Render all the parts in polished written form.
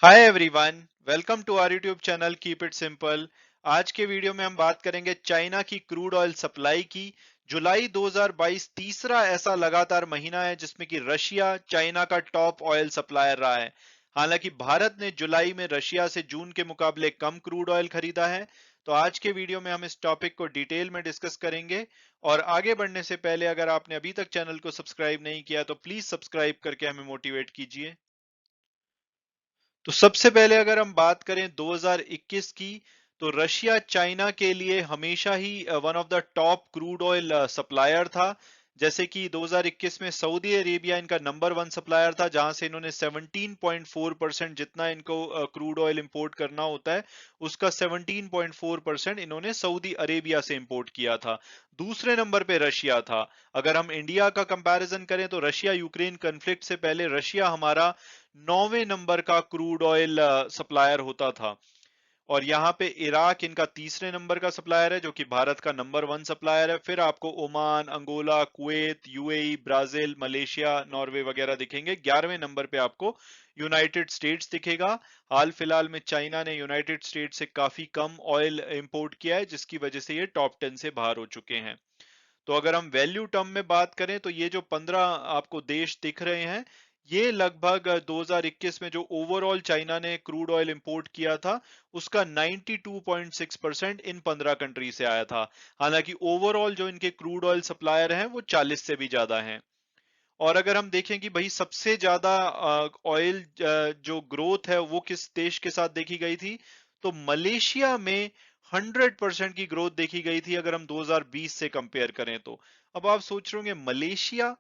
Hi everyone, welcome to our YouTube channel keep it simple. आज के video में हम बात करेंगे चाइना की क्रूड ऑयल सप्लाई की। जुलाई 2022 तीसरा ऐसा लगातार महीना है जिसमें कि रशिया चाइना का टॉप ऑयल सप्लायर रहा है। हालांकि भारत ने जुलाई में रशिया से जून के मुकाबले कम क्रूड ऑयल खरीदा है। तो आज के वीडियो में हम इस टॉपिक को डिटेल में डिस्कस करेंगे। और आगे बढ़ने से पहले अगर आपने अभी तक चैनल को सब्सक्राइब नहीं किया तो प्लीज सब्सक्राइब करके हमें मोटिवेट कीजिए। तो सबसे पहले अगर हम बात करें 2021 की, तो रशिया चाइना के लिए हमेशा ही one of the top crude oil supplier था। जैसे कि 2021 में सऊदी अरेबिया इनका नंबर वन सप्लायर था, जहां से इन्होंने 17.4% जितना इनको क्रूड ऑयल इंपोर्ट करना होता है, उसका 17.4% इन्होंने सऊदी अरेबिया से इंपोर्ट किया था। दूसरे नंबर पे रशिया था। अगर हम इंडिया का कंपैरिजन करें तो रशिया यूक्रेन कन्फ्लिक्ट से पहले रशिया हमारा 9वें नंबर का क्रूड ऑयल सप्लायर होता था। और यहाँ पे इराक इनका तीसरे नंबर का सप्लायर है, जो कि भारत का नंबर वन सप्लायर है। फिर आपको Oman, Angola, Kuwait, UAE, Brazil, Malaysia, Norway वगैरह दिखेंगे। 11वें नंबर पे आपको यूनाइटेड स्टेट्स दिखेगा। हाल फिलहाल में चाइना ने यूनाइटेड स्टेट्स से काफी कम ऑयल इंपोर्ट किया है, जिसकी वजह से ये टॉप 10 से बाहर हो चुके हैं। तो अगर हम वैल्यू टर्म में बात करें तो ये जो 15 आपको देश दिख रहे हैं, ये लगभग 2021 में जो ओवरऑल चाइना ने क्रूड ऑयल इंपोर्ट किया था, उसका 92.6% इन 15 कंट्री से आया था। हालांकि ओवरऑल जो इनके क्रूड ऑयल सप्लायर हैं वो 40 से भी ज्यादा हैं। और अगर हम देखें कि भाई सबसे ज्यादा ऑयल जो ग्रोथ है वो किस देश के साथ देखी गई थी, तो मलेशिया में 100% की ग्रोथ देखी गई थी अगर हम 2020 से कंपेयर करें तो। अब आप सोच रहे होंगे मलेशिया,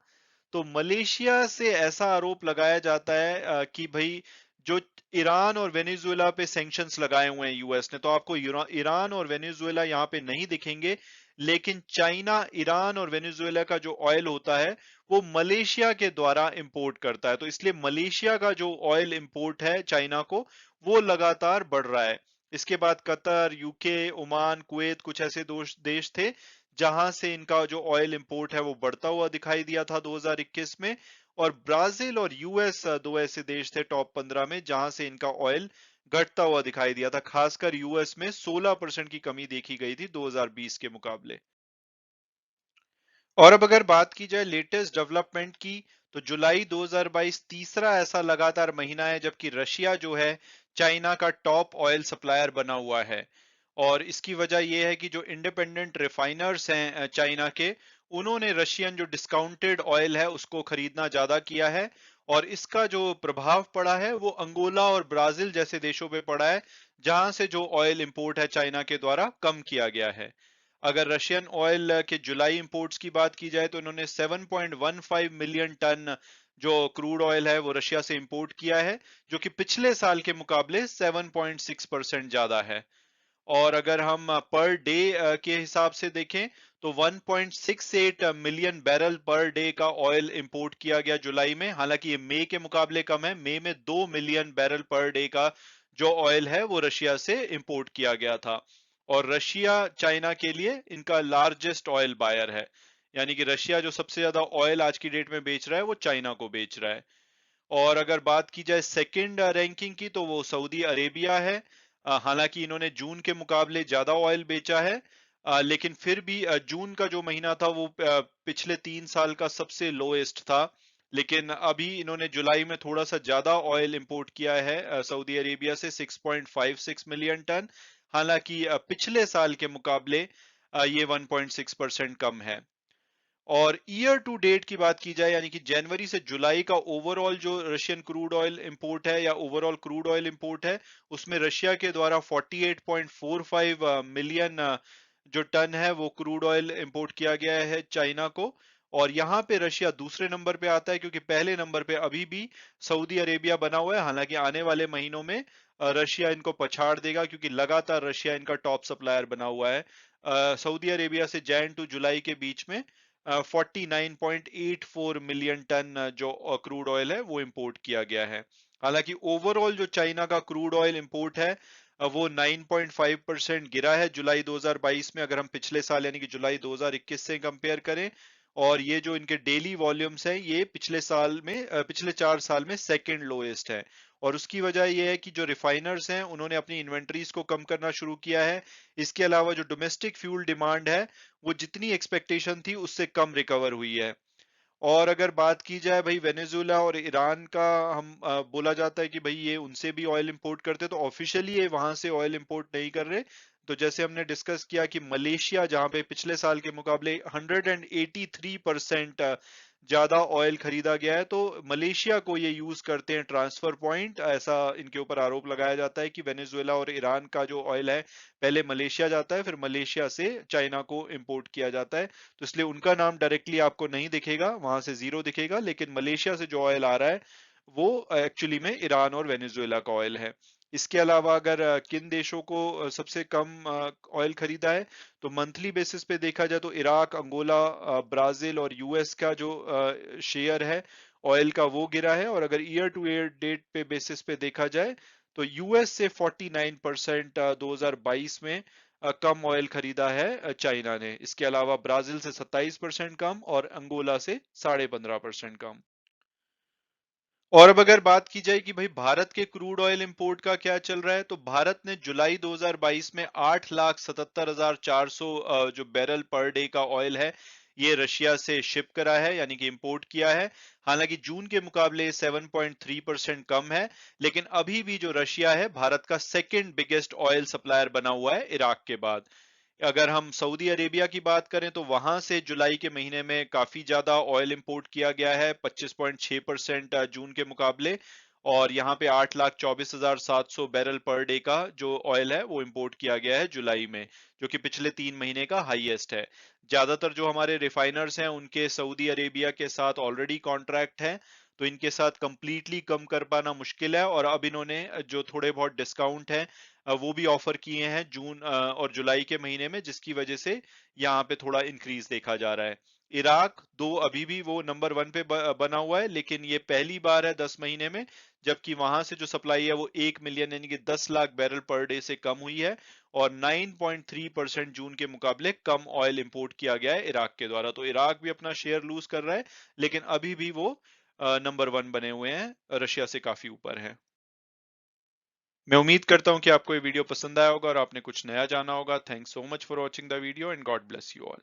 तो मलेशिया से ऐसा आरोप लगाया जाता है कि भाई जो ईरान और वेनेजुएला पे सैंक्शंस लगाए हुए हैं यूएस ने, तो आपको ईरान और वेनेजुएला यहाँ पे नहीं दिखेंगे। लेकिन चाइना ईरान और वेनेजुएला का जो ऑयल होता है वो मलेशिया के द्वारा इंपोर्ट करता है। तो इसलिए मलेशिया का जो ऑयल इंपोर्ट है चाइना को, वो लगातार बढ़ रहा है। इसके बाद कतर, यूके, ओमान, कुवैत कुछ ऐसे देश थे जहां से इनका जो ऑयल इंपोर्ट है वो बढ़ता हुआ दिखाई दिया था 2021 में। और ब्राजील और यूएस दो ऐसे देश थे टॉप 15 में जहां से इनका ऑयल घटता हुआ दिखाई दिया था। खासकर यूएस में 16% की कमी देखी गई थी 2020 के मुकाबले। और अब अगर बात की जाए लेटेस्ट डेवलपमेंट की, तो जुलाई 2022 तीसरा ऐसा लगातार महीना है जबकि रशिया जो है चाइना का टॉप ऑयल सप्लायर बना हुआ है। और इसकी वजह यह है कि जो इंडिपेंडेंट रिफाइनर्स हैं चाइना के, उन्होंने रशियन जो डिस्काउंटेड ऑयल है उसको खरीदना ज्यादा किया है। और इसका जो प्रभाव पड़ा है वो अंगोला और ब्राजील जैसे देशों पे पड़ा है, जहां से जो ऑयल इंपोर्ट है चाइना के द्वारा कम किया गया है। अगर रशियन ऑयल के जुलाई इंपोर्ट्स की बात की जाए तो इन्होंने 7.15 मिलियन टन जो क्रूड ऑयल है वो रशिया से इंपोर्ट किया है, जो कि पिछले साल के मुकाबले 7.6% ज्यादा है। और अगर हम पर डे के हिसाब से देखें तो 1.68 मिलियन बैरल पर डे का ऑयल इंपोर्ट किया गया जुलाई में। हालांकि ये मई के मुकाबले कम है। मई में 2 मिलियन बैरल पर डे का जो ऑयल है वो रशिया से इंपोर्ट किया गया था। और रशिया चाइना के लिए इनका लार्जेस्ट ऑयल बायर है, यानी कि रशिया जो सबसे ज्यादा ऑयल आज की डेट में बेच रहा है वो चाइना को बेच रहा है। और अगर बात की जाए सेकंड रैंकिंग की, तो वो सऊदी अरेबिया है। हालांकि इन्होंने जून के मुकाबले ज्यादा ऑयल बेचा है, लेकिन फिर भी जून का जो महीना था वो पिछले 3 साल का सबसे लोएस्ट था। लेकिन अभी इन्होंने जुलाई में थोड़ा सा ज्यादा ऑयल इंपोर्ट किया है सऊदी अरेबिया से 6.56 मिलियन टन। हालांकि पिछले साल के मुकाबले ये 1.6% कम है। और ईयर टू डेट की बात की जाए, यानी कि जनवरी से जुलाई का ओवरऑल जो रशियन क्रूड ऑयल इंपोर्ट है या ओवरऑल क्रूड ऑयल इंपोर्ट है, उसमें रशिया के द्वारा 48.45 मिलियन जो टन है वो क्रूड ऑयल इंपोर्ट किया गया है चाइना को। और यहाँ पे रशिया दूसरे नंबर पे आता है, क्योंकि पहले नंबर पे अभी भी सऊदी अरेबिया बना हुआ है। हालांकि आने वाले महीनों में रशिया इनको पछाड़ देगा, क्योंकि लगातार रशिया इनका टॉप सप्लायर बना हुआ है। सऊदी अरेबिया से जैन टू जुलाई के बीच में 49.84 मिलियन टन जो क्रूड ऑयल है वो इंपोर्ट किया गया है। हालांकि ओवरऑल जो चाइना का क्रूड ऑयल इंपोर्ट है वो 9.5% गिरा है जुलाई 2022 में, अगर हम पिछले साल यानी कि जुलाई 2021 से कंपेयर करें। और ये जो इनके डेली वॉल्यूम्स हैं ये पिछले 4 साल में सेकंड लोएस्ट है। और उसकी वजह यह है कि जो रिफाइनर्स हैं उन्होंने अपनी इन्वेंटरीज को कम करना शुरू किया है। इसके अलावा जो डोमेस्टिक फ्यूल डिमांड है वो जितनी एक्सपेक्टेशन थी उससे कम रिकवर हुई है। और अगर बात की जाए भाई वेनेजुएला और ईरान का, हम बोला जाता है कि भाई ये उनसे भी ऑयल इंपोर्ट करते, तो ऑफिशियली ये वहां से ऑयल इंपोर्ट नहीं कर रहे। तो जैसे हमने डिस्कस किया कि मलेशिया जहां पे पिछले साल के मुकाबले 183% ज्यादा ऑयल खरीदा गया है, तो मलेशिया को ये यूज करते हैं ट्रांसफर पॉइंट, ऐसा इनके ऊपर आरोप लगाया जाता है कि वेनेजुएला और ईरान का जो ऑयल है पहले मलेशिया जाता है, फिर मलेशिया से चाइना को इंपोर्ट किया जाता है। तो इसलिए उनका नाम डायरेक्टली आपको नहीं दिखेगा, वहां से जीरो दिखेगा, लेकिन मलेशिया से जो ऑयल आ रहा है वो एक्चुअली में ईरान और वेनेजुएला का ऑयल है। इसके अलावा अगर किन देशों को सबसे कम ऑयल खरीदा है, तो मंथली बेसिस पे देखा जाए तो इराक, अंगोला, ब्राजील और यूएस का जो शेयर है ऑयल का वो गिरा है। और अगर ईयर टू ईयर डेट पे बेसिस पे देखा जाए तो यूएस से 49% 2022 में कम ऑयल खरीदा है चाइना ने। इसके अलावा ब्राजील से 27% कम और अंगोला से 15.5% कम। और अब अगर बात की जाए कि भाई भारत के क्रूड ऑयल इंपोर्ट का क्या चल रहा है, तो भारत ने जुलाई 2022 में 8,77,400 जो बैरल पर डे का ऑयल है ये रशिया से शिप करा है, यानी कि इंपोर्ट किया है। हालांकि जून के मुकाबले 7.3% कम है, लेकिन अभी भी जो रशिया है भारत का सेकंड बिगेस्ट ऑयल सप्लायर बना हुआ है इराक के बाद। अगर हम सऊदी अरेबिया की बात करें तो वहां से जुलाई के महीने में काफी ज्यादा ऑयल इंपोर्ट किया गया है, 25.6% जून के मुकाबले। और यहाँ पे 8,24,700 बैरल पर डे का जो ऑयल है वो इंपोर्ट किया गया है जुलाई में, जो कि पिछले 3 महीने का हाईएस्ट है। ज्यादातर जो हमारे रिफाइनर्स हैं उनके सऊदी अरेबिया के साथ ऑलरेडी कॉन्ट्रैक्ट है, तो इनके साथ कंप्लीटली कम कर पाना मुश्किल है। और अब इन्होंने जो थोड़े बहुत डिस्काउंट है वो भी ऑफर किए हैं जून और जुलाई के महीने में, जिसकी वजह से यहाँ पे थोड़ा इंक्रीज देखा जा रहा है। इराक दो अभी भी वो नंबर 1 पे बना हुआ है, लेकिन ये पहली बार है 10 महीने में जबकि वहां से जो सप्लाई है वो 1 मिलियन यानी कि 10 लाख बैरल पर डे से कम हुई है। और 9.3% जून के मुकाबले कम ऑयल इंपोर्ट किया गया है इराक के द्वारा। तो इराक भी अपना शेयर लूज कर रहा है, लेकिन अभी भी वो नंबर 1 बने हुए हैं, रशिया से काफी ऊपर है। मैं उम्मीद करता हूं कि आपको ये वीडियो पसंद आया होगा और आपने कुछ नया जाना होगा। Thanks so much for watching the video and God bless you all.